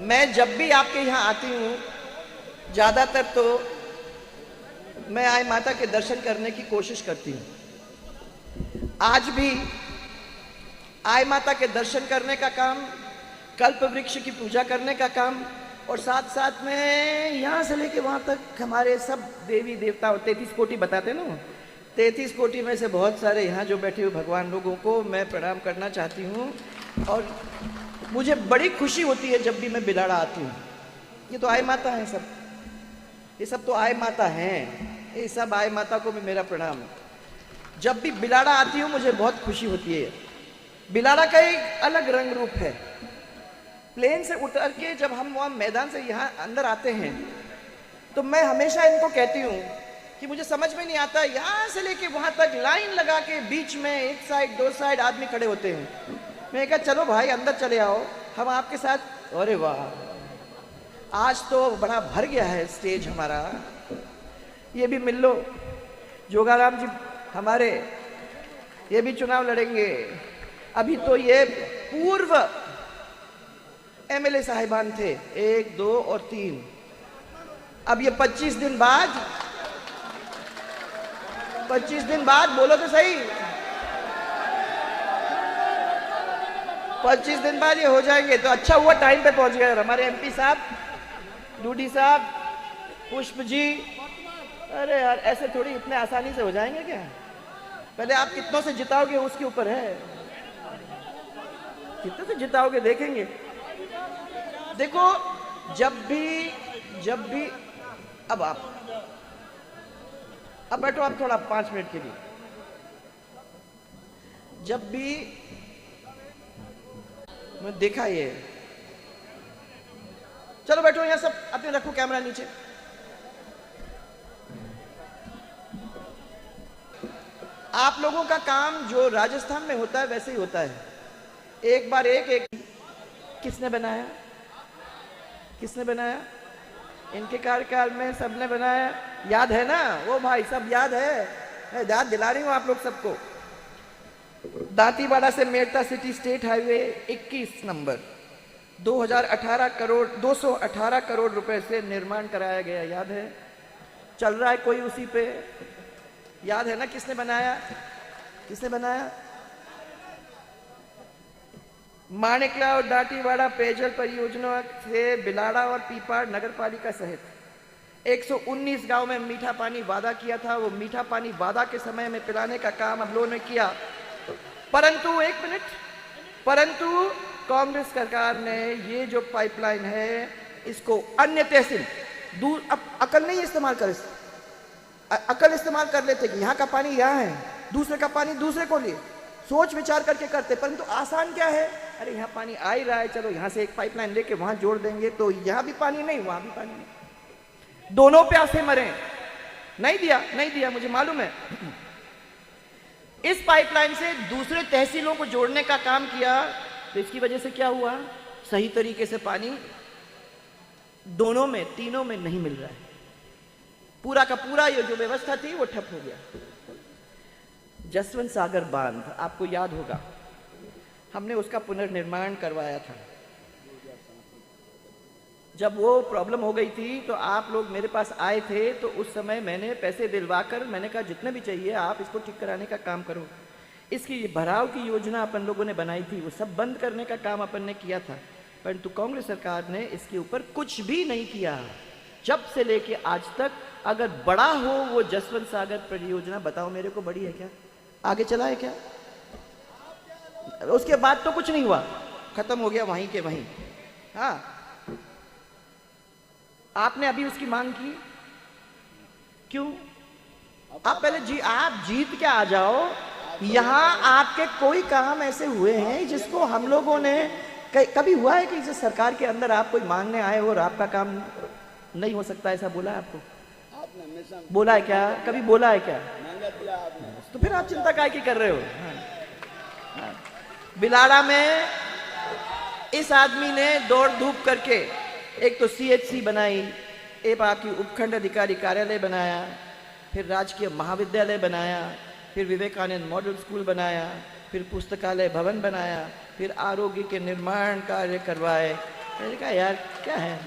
मैं जब भी आपके यहाँ आती हूँ, ज़्यादातर तो मैं आई माता के दर्शन करने की कोशिश करती हूँ। आज भी आई माता के दर्शन करने का काम, कल्प वृक्ष की पूजा करने का काम, और साथ साथ में यहाँ से लेके वहाँ तक हमारे सब देवी देवता 33 कोटि बताते ना, 33 कोटि में से बहुत सारे यहाँ जो बैठे हुए भगवान लोगों को मैं प्रणाम करना चाहती हूँ। और मुझे बड़ी खुशी होती है जब भी मैं बिलाड़ा आती हूँ। ये तो आई माता हैं सब, ये सब तो आई माता हैं, ये सब आई माता को भी मेरा प्रणाम। जब भी बिलाड़ा आती हूँ मुझे बहुत खुशी होती है। बिलाड़ा का एक अलग रंग रूप है। प्लेन से उतर के जब हम वहाँ मैदान से यहाँ अंदर आते हैं तो मैं हमेशा इनको कहती हूँ कि मुझे समझ में नहीं आता, यहाँ से लेके वहाँ तक लाइन लगा के बीच में एक साइड दो साइड आदमी खड़े होते हैं। मैं कहा चलो भाई अंदर चले आओ, हम आपके साथ। अरे वाह, आज तो बड़ा भर गया है स्टेज हमारा। ये भी मिल लो, जोगाराम जी हमारे, ये भी चुनाव लड़ेंगे। अभी तो ये पूर्व एमएलए साहिबान थे, 1, 2 और 3। अब ये 25 दिन बाद, 25 दिन बाद बोलो तो सही, 25 दिन बाद ये हो जाएंगे। तो अच्छा हुआ टाइम पे पहुंच गए हमारे एमपी साहब, डूडी साहब, पुष्प जी। अरे यार ऐसे थोड़ी इतने आसानी से हो जाएंगे क्या? पहले आप कितनों से जिताओगे उसके ऊपर है, कितने से जिताओगे देखेंगे। देखो जब भी अब बैठो आप थोड़ा 5 मिनट के लिए। जब भी मैं देखा ये, चलो बैठो यहाँ सब, अपने रखो कैमरा नीचे। आप लोगों का काम जो राजस्थान में होता है वैसे ही होता है, एक बार एक। किसने बनाया, किसने बनाया? इनके कार्यकाल में सबने बनाया, याद है ना? वो भाई सब याद है, मैं याद दिला रही हूं आप लोग सबको। दांतीवाड़ा से Merta city state highway 21 number 218 crore रुपए से निर्माण कराया गया, याद है? चल रहा है कोई उसी पे, याद है ना? किसने बनाया, किसने बनाया? माणिकला और दांतीवाड़ा पेयजल परियोजना से बिलाड़ा और पीपाड़ नगर पालिका सहित 119 गांव में मीठा पानी वादा किया था। वो मीठा पानी वादा के समय में पिलाने का काम हम लोगों ने किया, परंतु एक मिनट, परंतु कांग्रेस सरकार ने ये जो पाइपलाइन है इसको अन्य तहसील दूर, अब अकल नहीं इस्तेमाल कर, अकल इस्तेमाल कर लेते कि यहाँ का पानी यहाँ है, दूसरे का पानी दूसरे को लिए, सोच विचार करके करते। परंतु आसान क्या है, अरे यहाँ पानी आ ही रहा है, चलो यहाँ से एक पाइपलाइन लेके वहां जोड़ देंगे तो यहाँ भी पानी नहीं वहां भी पानी नहीं, दोनों प्यासे मरे। नहीं दिया, नहीं दिया, मुझे मालूम है। इस पाइपलाइन से दूसरे तहसीलों को जोड़ने का काम किया तो इसकी वजह से क्या हुआ, सही तरीके से पानी दोनों में, तीनों में नहीं मिल रहा है। पूरा का पूरा ये जो व्यवस्था थी वो ठप हो गया। जसवंत सागर बांध आपको याद होगा, हमने उसका पुनर्निर्माण करवाया था। जब वो प्रॉब्लम हो गई थी तो आप लोग मेरे पास आए थे, तो उस समय मैंने पैसे दिलवाकर मैंने कहा जितने भी चाहिए आप इसको ठीक कराने का काम करो। इसकी भराव की योजना अपन लोगों ने बनाई थी, वो सब बंद करने का काम अपन ने किया था, परंतु कांग्रेस सरकार ने इसके ऊपर कुछ भी नहीं किया जब से लेके आज तक। अगर बड़ा हो वो जसवंत सागर परियोजना, बताओ मेरे को बड़ी है क्या? आगे चला है क्या? उसके बाद तो कुछ नहीं हुआ, खत्म हो गया वहीं के वहीं। हाँ, आपने अभी उसकी मांग की क्यों? आप पहले आप जीत के आ जाओ। यहां आपके कोई काम ऐसे हुए हैं जिसको हम लोगों ने कभी हुआ है कि जिस सरकार के अंदर आप कोई मांगने आए और आपका काम नहीं हो सकता, ऐसा बोला है आपको? बोला है क्या? कभी बोला है क्या? तो फिर आप चिंता काहे की कर रहे हो? हाँ। बिलाड़ा में इस आदमी ने दौड़ धूप करके एक तो सीएचसी बनाई, एक आपकी उपखंड अधिकारी कार्यालय बनाया, फिर राजकीय महाविद्यालय बनाया, फिर विवेकानंद मॉडल स्कूल बनाया, फिर पुस्तकालय भवन बनाया, फिर आरोग्य के निर्माण कार्य करवाए, मैंने कहा यार क्या है,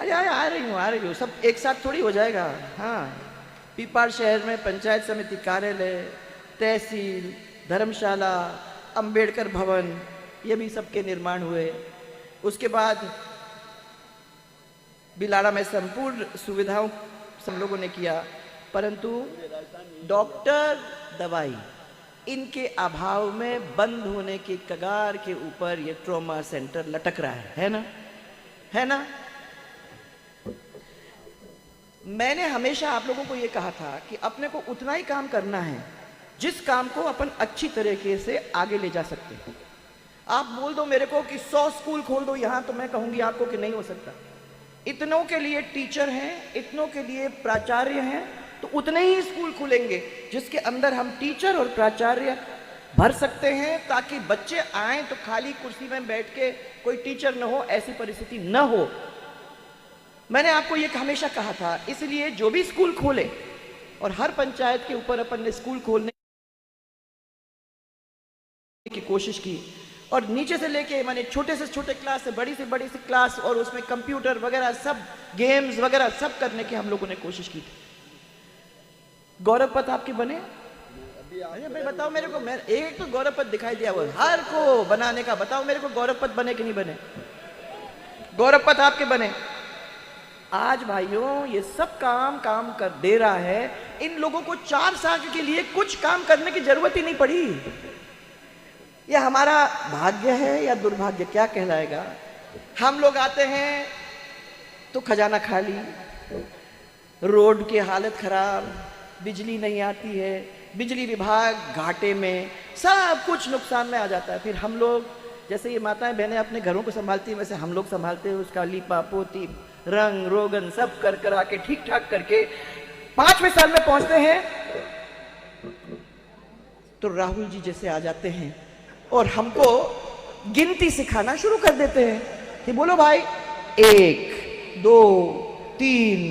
अरे आ रही हूँ, सब एक साथ थोड़ी हो जाएगा। हाँ, पीपाड़ शहर में पंचायत समिति कार्यालय, तहसील, धर्मशाला, अंबेडकर भवन, ये भी सबके निर्माण हुए। उसके बाद बिलाड़ा में संपूर्ण सुविधाओं सब लोगों ने किया, परंतु डॉक्टर, दवाई, इनके अभाव में बंद होने के कगार के ऊपर ये ट्रॉमा सेंटर लटक रहा है ना, है ना। मैंने हमेशा आप लोगों को ये कहा था कि अपने को उतना ही काम करना है जिस काम को अपन अच्छी तरीके से आगे ले जा सकते हैं। आप बोल दो मेरे को कि 100 स्कूल खोल दो यहां, तो मैं कहूंगी आपको कि नहीं हो सकता। इतनों के लिए टीचर हैं, इतनों के लिए प्राचार्य हैं, तो उतने ही स्कूल खुलेंगे जिसके अंदर हम टीचर और प्राचार्य भर सकते हैं, ताकि बच्चे आए तो खाली कुर्सी में बैठ के कोई टीचर न हो, ऐसी परिस्थिति न हो। मैंने आपको ये हमेशा कहा था, इसलिए जो भी स्कूल खोले, और हर पंचायत के ऊपर अपन ने स्कूल खोलने की कोशिश की, और नीचे से लेके माने छोटे से छोटे क्लास से बड़ी से क्लास, और उसमें कंप्यूटर वगैरह सब, गेम्स वगैरह सब करने की हम लोगों ने कोशिश की थी। गौरव पथ आपके बने? अरे भाई बताओ मेरे को, मैं एक तो गौरव पथ दिखाई दिया वो हर को बनाने का, बताओ मेरे को गौरव पथ बने कि नहीं बने? गौरव पथ आपके बने? आज भाइयों ये सब काम कर दे रहा है। इन लोगों को 4 साल के लिए कुछ काम करने की जरूरत ही नहीं पड़ी। ये हमारा भाग्य है या दुर्भाग्य, क्या कहलाएगा? हम लोग आते हैं तो खजाना खाली, रोड की हालत खराब, बिजली नहीं आती है, बिजली विभाग घाटे में, सब कुछ नुकसान में आ जाता है। फिर हम लोग, जैसे ये माताएं बहनें अपने घरों को संभालती हैं, वैसे हम लोग संभालते हैं उसका लीपा पोती, रंग रोगन सब कर आके ठीक ठाक करके 5वें साल में पहुंचते हैं तो राहुल जी जैसे आ जाते हैं और हमको गिनती सिखाना शुरू कर देते हैं कि बोलो भाई 1 2 3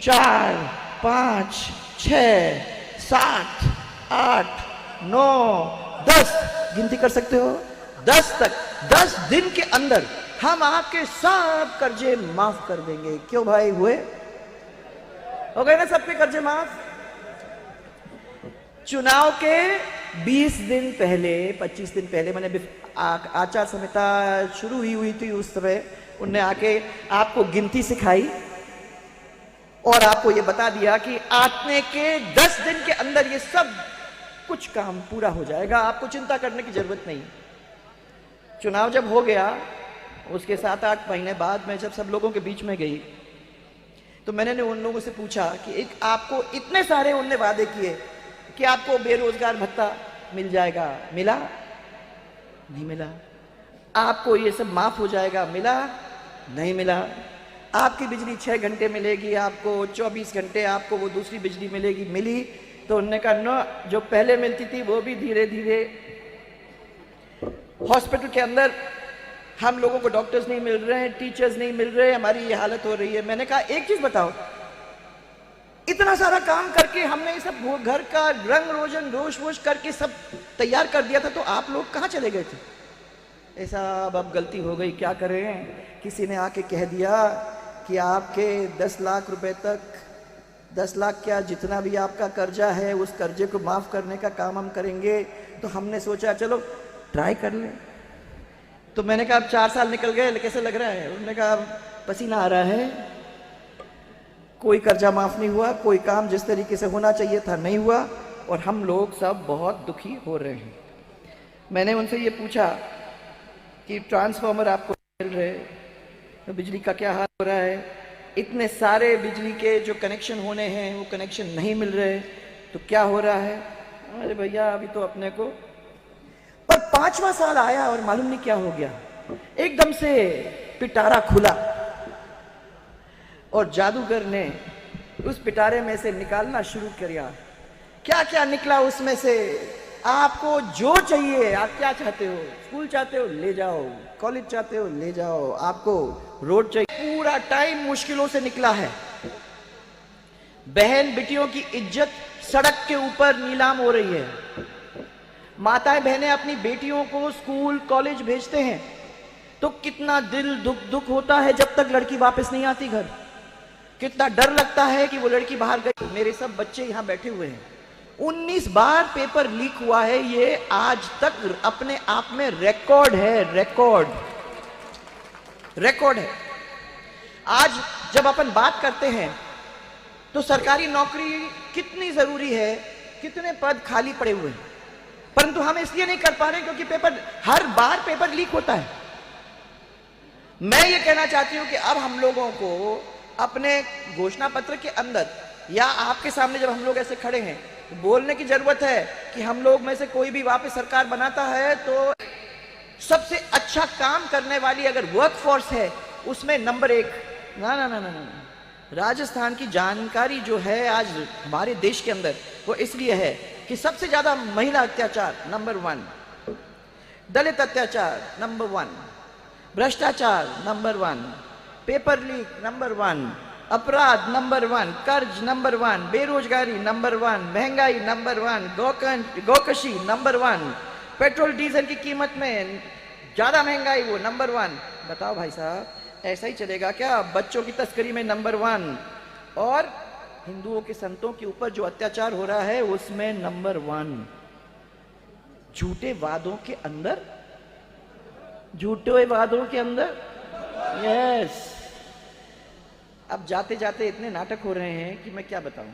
4 5 6 7 8 9 10 गिनती कर सकते हो 10 तक। 10 दिन के अंदर हम आपके सब कर्जे माफ कर देंगे। क्यों भाई, हुए हो गए ना सबके कर्जे माफ? चुनाव के 20 दिन पहले, 25 दिन पहले, मैंने आचार संहिता शुरू ही हुई थी उस समय, उनने आके आपको गिनती सिखाई और आपको ये बता दिया कि आने के 10 दिन के अंदर ये सब कुछ काम पूरा हो जाएगा, आपको चिंता करने की जरूरत नहीं। चुनाव जब हो गया उसके 7-8 महीने बाद मैं जब सब लोगों के बीच में गई तो मैंने उन लोगों से पूछा कि एक आपको इतने सारे उनने वादे किए कि आपको बेरोजगार भत्ता मिल जाएगा, मिला? नहीं मिला। आपको ये सब माफ हो जाएगा, मिला? नहीं मिला। आपकी बिजली 6 घंटे मिलेगी, आपको 24 घंटे आपको वो दूसरी बिजली मिलेगी, मिली? तो उन्होंने कहा न, जो पहले मिलती थी वो भी धीरे धीरे। हॉस्पिटल के अंदर हम लोगों को डॉक्टर्स नहीं मिल रहे हैं, टीचर्स नहीं मिल रहे, हमारी ये हालत हो रही है। मैंने कहा एक चीज बताओ, इतना सारा काम करके हमने ये सब घर का रंग रोजन रोश वोश करके सब तैयार कर दिया था, तो आप लोग कहाँ चले गए थे? ऐसा अब गलती हो गई, क्या करें? किसी ने आके कह दिया कि आपके 10 लाख रुपए तक, 10 लाख क्या, जितना भी आपका कर्जा है उस कर्जे को माफ करने का काम हम करेंगे। तो हमने सोचा चलो ट्राई कर लें। तो मैंने कहा अब 4 साल निकल गए, कैसे लग रहा है? उन्होंने कहा पसीना आ रहा है, कोई कर्जा माफ नहीं हुआ, कोई काम जिस तरीके से होना चाहिए था नहीं हुआ, और हम लोग सब बहुत दुखी हो रहे हैं। मैंने उनसे ये पूछा कि ट्रांसफार्मर आपको मिल रहे, तो बिजली का क्या हाल हो रहा है? इतने सारे बिजली के जो कनेक्शन होने हैं वो कनेक्शन नहीं मिल रहे, तो क्या हो रहा है? अरे भैया अभी तो अपने को, पर 5वां साल आया और मालूम नहीं क्या हो गया, एकदम से पिटारा खुला और जादूगर ने उस पिटारे में से निकालना शुरू किया। क्या क्या निकला उसमें से? आपको जो चाहिए, आप क्या चाहते हो? स्कूल चाहते हो, ले जाओ। कॉलेज चाहते हो, ले जाओ। आपको रोड चाहिए, पूरा टाइम मुश्किलों से निकला है। बहन बेटियों की इज्जत सड़क के ऊपर नीलाम हो रही है। माताएं बहनें अपनी बेटियों को स्कूल कॉलेज भेजते हैं, तो कितना दिल दुख होता है जब तक लड़की वापस नहीं आती घर। कितना डर लगता है कि वो लड़की बाहर गई। मेरे सब बच्चे यहां बैठे हुए हैं, 19 बार पेपर लीक हुआ है, ये आज तक अपने आप में रिकॉर्ड है, रिकॉर्ड है। आज जब अपन बात करते हैं तो सरकारी नौकरी कितनी जरूरी है, कितने पद खाली पड़े हुए हैं, परंतु हम इसलिए नहीं कर पा रहे क्योंकि हर बार पेपर लीक होता है। मैं ये कहना चाहती हूं कि अब हम लोगों को अपने घोषणा पत्र के अंदर या आपके सामने जब हम लोग ऐसे खड़े हैं बोलने की जरूरत है कि हम लोग में से कोई भी वापस सरकार बनाता है तो सबसे अच्छा काम करने वाली अगर वर्क फोर्स है उसमें नंबर 1 ना, राजस्थान की जानकारी जो है आज हमारे देश के अंदर वो इसलिए है कि सबसे ज्यादा महिला अत्याचार नंबर 1, दलित अत्याचार नंबर 1, भ्रष्टाचार नंबर 1, पेपर लीक नंबर 1, अपराध नंबर 1, कर्ज नंबर 1, बेरोजगारी नंबर 1, महंगाई नंबर 1, गौकशी नंबर 1, पेट्रोल डीजल की कीमत में ज्यादा महंगाई वो नंबर 1। बताओ भाई साहब, ऐसा ही चलेगा क्या? बच्चों की तस्करी में नंबर 1 और हिंदुओं के संतों के ऊपर जो अत्याचार हो रहा है उसमें नंबर 1। झूठे वादों के अंदर यस। अब जाते जाते इतने नाटक हो रहे हैं कि मैं क्या बताऊं।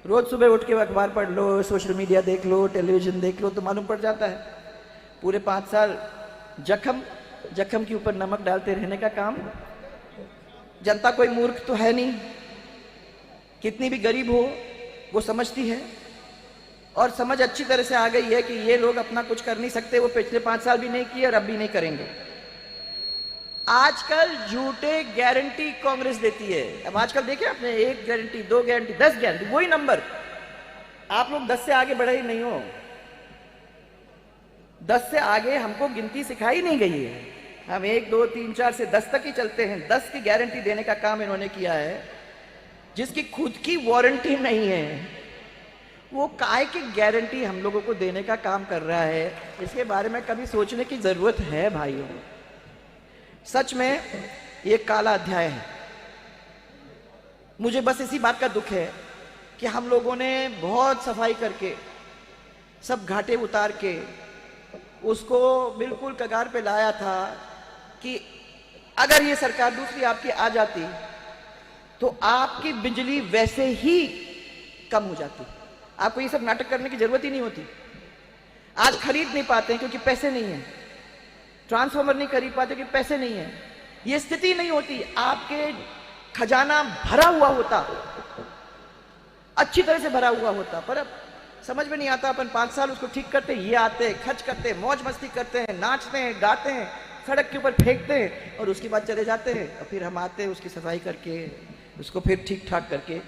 रोज सुबह उठ के अखबार पढ़ लो, सोशल मीडिया देख लो, टेलीविजन देख लो तो मालूम पड़ जाता है पूरे 5 साल जख्म के ऊपर नमक डालते रहने का काम। जनता कोई मूर्ख तो है नहीं, कितनी भी गरीब हो वो समझती है और समझ अच्छी तरह से आ गई है कि ये लोग अपना कुछ कर नहीं सकते। वो पिछले 5 साल भी नहीं किए और अब भी नहीं करेंगे। आजकल झूठे गारंटी कांग्रेस देती है। अब आजकल देखिए आपने 1 गारंटी, 2 गारंटी, 10 गारंटी, वही नंबर। आप लोग 10 से आगे बढ़े ही नहीं हो। 10 से आगे हमको गिनती सिखाई नहीं गई है। हम 1 2 3 4 से 10 तक ही चलते हैं। 10 की गारंटी देने का काम इन्होंने किया है। जिसकी खुद की वारंटी नहीं है वो काय की गारंटी हम लोगों को देने का काम कर रहा है। इसके बारे में कभी सोचने की जरूरत है भाइयों। सच में ये काला अध्याय है। मुझे बस इसी बात का दुख है कि हम लोगों ने बहुत सफाई करके, सब घाटे उतार के उसको बिल्कुल कगार पे लाया था कि अगर ये सरकार दूसरी आपकी आ जाती तो आपकी बिजली वैसे ही कम हो जाती। आपको ये सब नाटक करने की जरूरत ही नहीं होती। आज खरीद नहीं पाते हैं क्योंकि पैसे नहीं है। ट्रांसफार्मर नहीं खरीद पाते क्योंकि पैसे नहीं है। ये स्थिति नहीं होती। आपके खजाना भरा हुआ होता, अच्छी तरह से भरा हुआ होता, पर अब समझ में नहीं आता। अपन 5 साल उसको ठीक करते, ये आते, खर्च करते, मौज मस्ती करते हैं, नाचते हैं, गाते हैं, सड़क के ऊपर फेंकते हैं और उसके बाद चले जाते हैं। और फिर हम आते हैं उसकी सफाई करके, उसको फिर ठीक ठाक करके,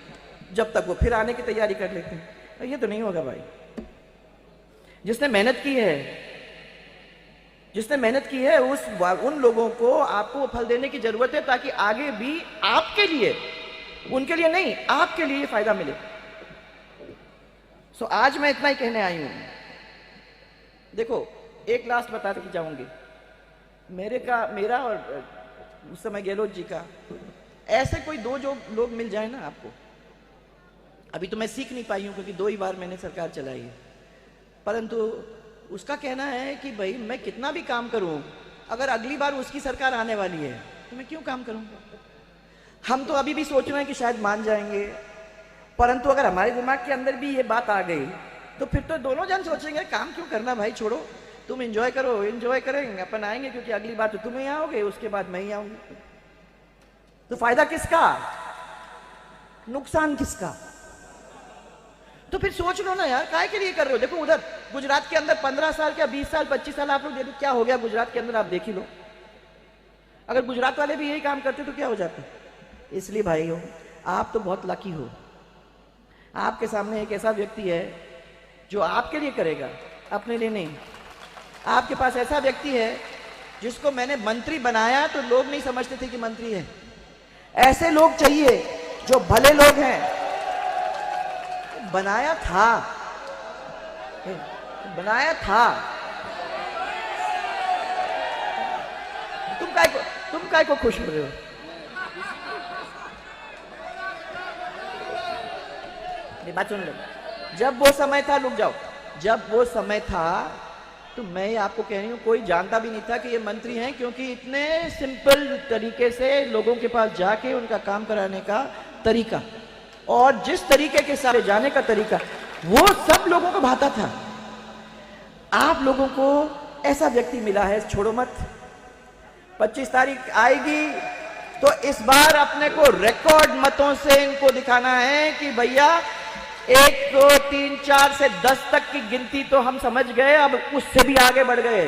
जब तक वो फिर आने की तैयारी कर लेते हैं। ये तो नहीं होगा भाई। जिसने मेहनत की है उन लोगों को आपको फल देने की जरूरत है ताकि आगे भी आपके लिए, उनके लिए नहीं, आपके लिए फायदा मिले। सो आज मैं इतना ही कहने आई हूं। देखो, एक लास्ट बताते कि जाऊंगी मेरा और उस समय गहलोत जी का, ऐसे कोई 2 जो लोग मिल जाए ना आपको। अभी तो मैं सीख नहीं पाई हूं क्योंकि 2 ही बार मैंने सरकार चलाई है, परंतु उसका कहना है कि भाई मैं कितना भी काम करूं, अगर अगली बार उसकी सरकार आने वाली है तो मैं क्यों काम करूं। हम तो अभी भी सोच रहे हैं कि शायद मान जाएंगे, परंतु अगर हमारे दिमाग के अंदर भी ये बात आ गई तो फिर तो दोनों जन सोचेंगे काम क्यों करना भाई, छोड़ो, तुम एंजॉय करो। एंजॉय करेंगे, अपन आएंगे क्योंकि अगली बार तो तुम ही आओगे, उसके बाद मैं ही आऊंगी। तो फायदा किसका, नुकसान किसका? तो फिर सोच लो ना यार, काहे के लिए कर रहे हो। देखो उधर गुजरात के अंदर 15 साल क्या 20 साल 25 साल आप लोग देखो क्या हो गया गुजरात के अंदर, आप देख ही लो। अगर गुजरात वाले भी यही काम करते तो क्या हो जाता। इसलिए भाइयों, आप तो बहुत लकी हो। आपके सामने एक ऐसा व्यक्ति है जो आपके लिए करेगा, अपने लिए नहीं। आपके पास ऐसा व्यक्ति है जिसको मैंने मंत्री बनाया तो लोग नहीं समझते थे कि मंत्री है। ऐसे लोग चाहिए जो भले लोग हैं। बनाया था। तुम तुम काय को खुश हो रहे हो? ये बात सुन लो। जब वो समय था, रुक जाओ, जब वो समय था तो मैं आपको कह रही हूं कोई जानता भी नहीं था कि ये मंत्री हैं, क्योंकि इतने सिंपल तरीके से लोगों के पास जाके उनका काम कराने का तरीका और जिस तरीके के साथ जाने का तरीका वो सब लोगों को भाता था। आप लोगों को ऐसा व्यक्ति मिला है, छोड़ो मत। 25 तारीख आएगी तो इस बार अपने को रिकॉर्ड मतों से इनको दिखाना है कि भैया 1 2 3 4 से 10 तक की गिनती तो हम समझ गए, अब उससे भी आगे बढ़ गए।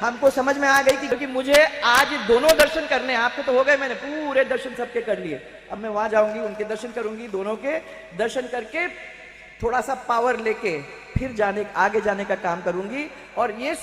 हमको समझ में आ गई कि क्योंकि मुझे आज दोनों दर्शन करने, आपके तो हो गए, मैंने पूरे दर्शन सबके कर लिए। अब मैं वहां जाऊंगी, उनके दर्शन करूंगी, दोनों के दर्शन करके थोड़ा सा पावर लेके फिर आगे जाने का काम करूंगी। और ये